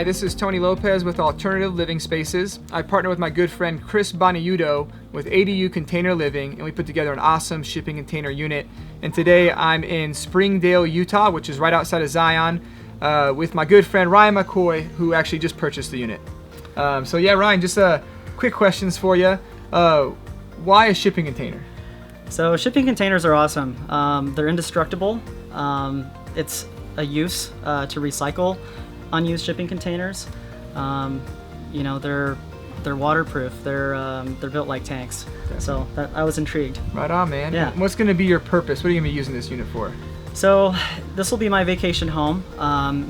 Hi, this is Tony Lopez with Alternative Living Spaces. I partner with my good friend Chris Boniudo with ADU Container Living, and we put together an awesome shipping container unit. And today I'm in Springdale, Utah, which is right outside of Zion, with my good friend Ryan McCoy, who actually just purchased the unit. So yeah, Ryan, just quick questions for you. Why a shipping container? So shipping containers are awesome. They're indestructible. It's a use to recycle unused shipping containers. You know, they're waterproof. They're built like tanks. Okay. So I was intrigued. Right on, man. Yeah. What's going to be your purpose? What are you going to be using this unit for? So this will be my vacation home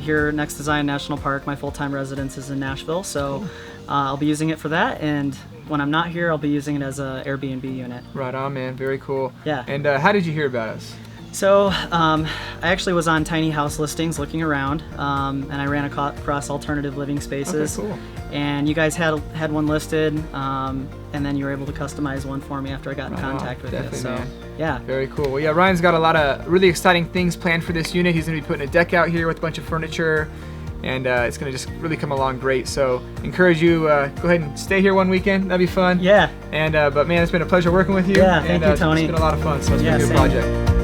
here next to Zion National Park. My full-time residence is in Nashville, so Cool. I'll be using it for that. And when I'm not here, I'll be using it as an Airbnb unit. Right on, man. Very cool. Yeah. And how did you hear about us? So I actually was on tiny house listings looking around, and I ran across Alternative Living Spaces. Okay, cool. And you guys had one listed, and then you were able to customize one for me after I got in contact with Definitely, you. So man. yeah. Very cool. Well, yeah, Ryan's got a lot of really exciting things planned for this unit. He's going to be putting a deck out here with a bunch of furniture, and it's going to just really come along great. So encourage you, go ahead and stay here one weekend. That'd be fun. Yeah. And but man, it's been a pleasure working with you. Yeah, thank you, Tony. It's been a lot of fun, so it's been a good same. project.